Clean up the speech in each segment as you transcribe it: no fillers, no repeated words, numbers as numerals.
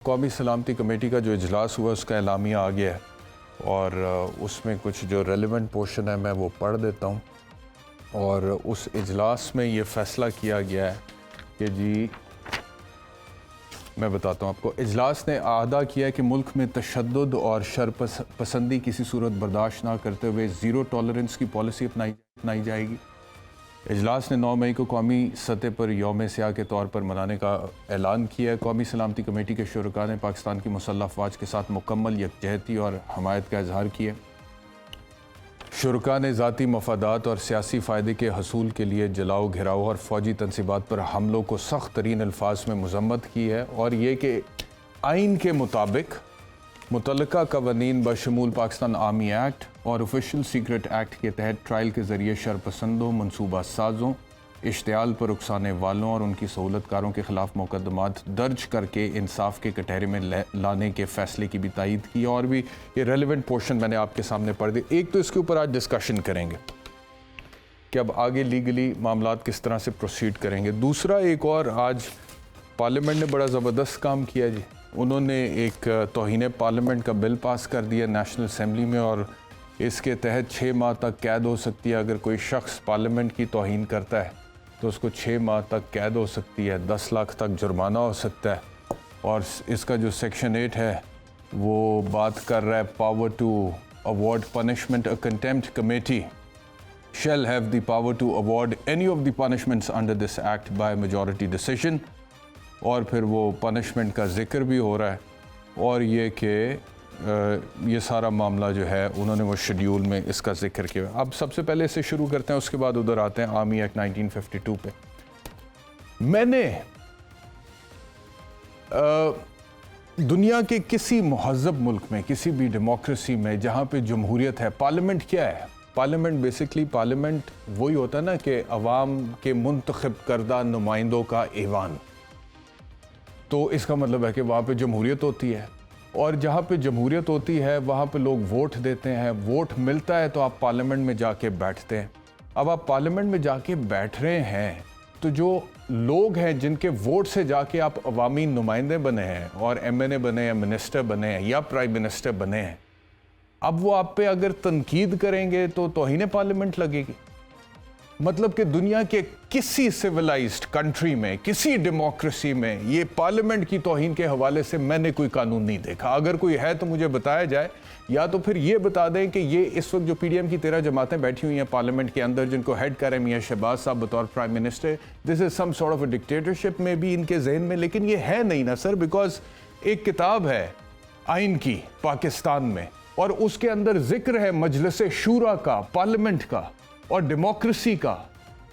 कौमी सलामती कमेटी का जो इजलास हुआ उसका एलामिया आ गया है और उसमें कुछ जो रेलिवेंट पोर्शन है मैं वो पढ़ देता हूँ। और उस इजलास में ये फ़ैसला किया गया है कि जी मैं बताता हूँ आपको। इजलास ने आदा किया है कि मुल्क में तशद्दुद और शर पसंदी किसी सूरत बर्दाश्त ना करते हुए ज़ीरो टॉलरेंस की पॉलिसी अपनाई जाएगी। इजलास ने 9 मई को कौमी सतह पर यौम स्याह के तौर पर मनाने का ऐलान किया है। कौमी सलामती कमेटी के शुरका ने पाकिस्तान की मुसल्लह अफवाज के साथ मुकम्मल यकजहती और हमायत का इजहार किया। शुरका ने ज़ाती मफादात और सियासी फ़ायदे के हसूल के लिए जलाओ घिराव और फ़ौजी तनसीबात पर हमलों को सख्त तरीन अल्फाज में मज़म्मत की है और ये कि आइन के मुताबिक मुतल्लका कवानीन बशमूल पाकिस्तान आर्मी एक्ट और ऑफिशियल सीक्रेट एक्ट के तहत ट्रायल के ज़रिए शरपसंदों, मनसूबा साज़ों, इश्तियाल पर उकसाने वालों और उनकी सहूलतकारों के ख़िलाफ़ मुकदमात दर्ज करके इंसाफ के कटहरे में लाने के फ़ैसले की भी तायीद की। और भी ये रेलिवेंट पोर्शन मैंने आपके सामने पढ़ दी। एक तो इसके ऊपर आज डिस्कशन करेंगे कि अब आगे लीगली मामलात किस तरह से प्रोसीड करेंगे। दूसरा, एक और आज पार्लियामेंट ने बड़ा ज़बरदस्त काम किया जी। उन्होंने एक तौहीन पार्लियामेंट का बिल पास कर दिया नेशनल असम्बली में और इसके तहत 6 माह तक कैद हो सकती है। अगर कोई शख्स पार्लियामेंट की तौहीन करता है तो उसको 6 माह तक कैद हो सकती है, 10 लाख तक जुर्माना हो सकता है। और इसका जो सेक्शन 8 है वो बात कर रहा है power to award punishment. A contempt committee shall have the power to award any of the punishments under this act by majority decision। और फिर वो पनिशमेंट का जिक्र भी हो रहा है और ये कि ये सारा मामला जो है उन्होंने वो शेड्यूल में इसका जिक्र किया। अब सबसे पहले इससे शुरू करते हैं, उसके बाद उधर आते हैं आर्मी एक्ट 1952 पे। मैंने दुनिया के किसी महज़ब मुल्क में, किसी भी डेमोक्रेसी में जहाँ पे जमहूरियत है, पार्लियामेंट क्या है? पार्लियामेंट बेसिकली पार्लियामेंट वही होता है ना कि अवाम के मुंतखब करदा नुमाइंदों का ऐवान। तो इसका मतलब है कि वहाँ पे जमहूरियत होती है और जहाँ पे जमहूरियत होती है वहाँ पे लोग वोट देते हैं, वोट मिलता है तो आप पार्लियामेंट में जाके बैठते हैं। अब आप पार्लियामेंट में जाके बैठ रहे हैं तो जो लोग हैं जिनके वोट से जाके आप अवामी नुमाइंदे बने हैं और MNA बने हैं, मिनिस्टर बने हैं या प्राइम मिनिस्टर बने हैं, अब वो आप पे अगर तनकीद करेंगे तो तौहीन पार्लियामेंट लगेगी। मतलब कि दुनिया के किसी सिविलाइज्ड कंट्री में, किसी डेमोक्रेसी में ये पार्लियामेंट की तौहीन के हवाले से मैंने कोई कानून नहीं देखा। अगर कोई है तो मुझे बताया जाए, या तो फिर ये बता दें कि ये इस वक्त जो PDM की 13 जमातें बैठी हुई हैं पार्लियामेंट के अंदर जिनको हेड कर रहे हैं मियां शहबाज साहब बतौर prime minister, this is some sort of a dictatorship में भी इनके जहन में। लेकिन ये है नहीं ना सर, बिकॉज एक किताब है आइन की पाकिस्तान में और उसके अंदर जिक्र है मजलिस शूरा का, पार्लियामेंट का और डेमोक्रेसी का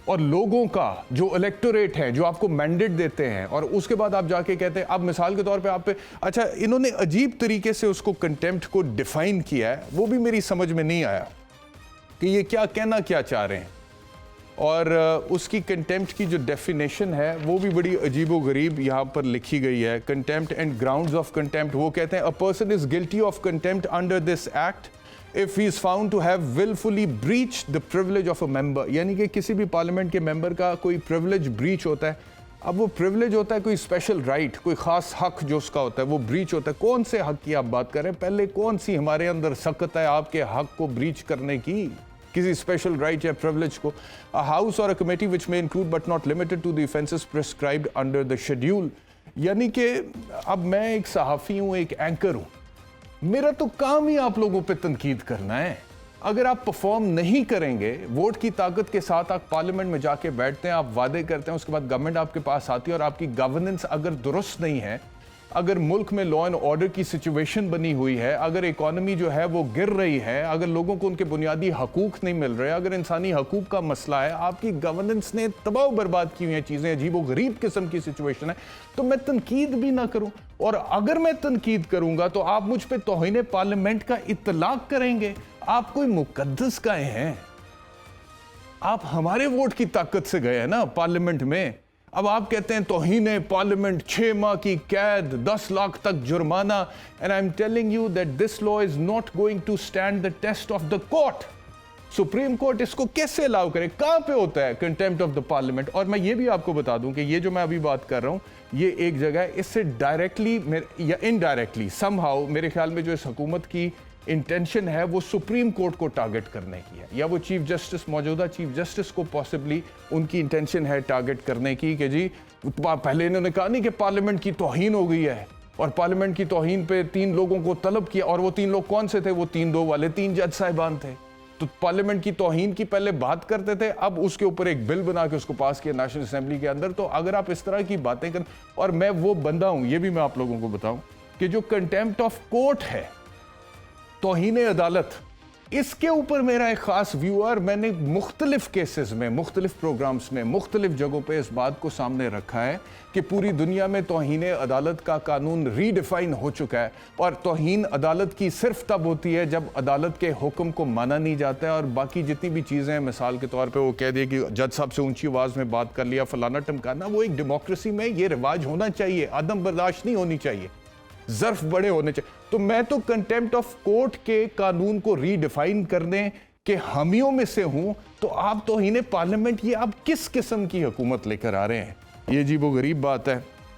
और लोगों का जो इलेक्टोरेट है जो आपको मैंडेट देते हैं। और उसके बाद आप जाके कहते हैं, अब मिसाल के तौर पे आप पे, अच्छा इन्होंने अजीब तरीके से उसको कंटेम्प्ट को डिफाइन किया है, वो भी मेरी समझ में नहीं आया कि ये क्या कहना क्या चाह रहे हैं। और उसकी कंटेम्प्ट की जो डेफिनेशन है वो भी बड़ी अजीबो गरीब यहाँ पर लिखी गई है। Contempt and grounds of contempt, वो कहते हैं a person is guilty of contempt under this act if he is found to have wilfully breach the privilege of a member. यानी कि किसी भी पार्लियामेंट के मेंबर का कोई प्रिविलेज ब्रीच होता है। अब वो प्रिविलेज होता है कोई स्पेशल राइट, कोई खास हक जो उसका होता है वो ब्रीच होता है। कौन से हक की आप बात कर रहे हैं? पहले कौन सी हमारे अंदर सख्त है आपके हक को ब्रीच करने की, किसी स्पेशल राइट या प्रिविलेज को? A house or a committee which may include but not limited to the offences prescribed under the schedule. यानी कि अब मैं एक सहाफ़ी हूँ, एक एंकर हूँ, मेरा तो काम ही आप लोगों पे तनकीद करना है। अगर आप परफॉर्म नहीं करेंगे, वोट की ताकत के साथ आप पार्लियामेंट में जाके बैठते हैं, आप वादे करते हैं, उसके बाद गवर्नमेंट आपके पास आती है और आपकी गवर्नेंस अगर दुरुस्त नहीं है, अगर मुल्क में लॉ एंड ऑर्डर की सिचुएशन बनी हुई है, अगर इकॉनमी जो है वो गिर रही है, अगर लोगों को उनके बुनियादी हकूक नहीं मिल रहे, अगर इंसानी हकूक का मसला है, आपकी गवर्नेंस ने तबाह बर्बाद की हुई हैं चीज़ें, अजीबो गरीब किस्म की सिचुएशन है, तो मैं तनकीद भी ना करूं। और अगर मैं तनकीद करूंगा तो आप मुझ पर तौहीन पार्लियामेंट का इतलाक करेंगे। आप कोई मुकद्दस काहे हैं? आप हमारे वोट की ताकत से गए हैं ना पार्लियामेंट में। अब आप कहते हैं तौहीन पार्लियामेंट, 6 माह की कैद, 10 लाख तक जुर्माना। And I am telling you that this law is not going to stand the test of the court. Supreme court इसको कैसे अलाउ करे? कहां पे होता है कंटेम्प्ट ऑफ द पार्लियामेंट? और मैं ये भी आपको बता दूं कि ये जो मैं अभी बात कर रहा हूं, ये एक जगह है, इससे डायरेक्टली या इनडायरेक्टली समहाउ मेरे ख्याल में जो इस हुकूमत की इंटेंशन है वो सुप्रीम कोर्ट को टारगेट करने की है, या वो चीफ जस्टिस, मौजूदा चीफ जस्टिस को पॉसिबली उनकी इंटेंशन है टारगेट करने की कि जी पहले इन्होंने कहा नहीं कि पार्लियामेंट की तौहीन हो गई है, और पार्लियामेंट की तौहीन पे 3 लोगों को तलब किया, और वो 3 लोग कौन से थे? वो 3-2 वाले 3 जज साहिबान थे। तो पार्लियामेंट की तौहीन की पहले बात करते थे, अब उसके ऊपर एक बिल बना के उसको पास किया नेशनल असेंबली के अंदर। तो अगर आप इस तरह की बातें कर, और मैं वो बंदा हूं, ये भी मैं आप लोगों को बताऊं कि जो कंटेम्प्ट ऑफ कोर्ट है, तौहीन अदालत, इसके ऊपर मेरा एक खास व्यू है। और मैंने मुख्तलिफ केसेस में, मुख्तलिफ प्रोग्राम्स में, मुख्तलिफ जगहों पे इस बात को सामने रखा है कि पूरी दुनिया में तौहीन अदालत का कानून रीडिफाइन हो चुका है, और तौहीन अदालत की सिर्फ तब होती है जब अदालत के हुक्म को माना नहीं जाता है। और बाकी जितनी भी चीज़ें हैं, मिसाल के तौर पर वो कह दिए कि जज साहब से ऊंची आवाज़ में बात कर लिया, फलाना टमकाना, वो एक डेमोक्रेसी में ये रिवाज होना चाहिए, आदम बर्दाश्त नहीं होनी चाहिए, ज़र्फ बड़े होने चाहिए। तो मैं तो कंटेम्प्ट ऑफ कोर्ट के कानून को रीडिफाइन करने के हामियों में से हूं। तो आप तौहीन पार्लियामेंट, ये आप किस किस्म की हुकूमत लेकर आ रहे हैं? ये जी वो गरीब बात है।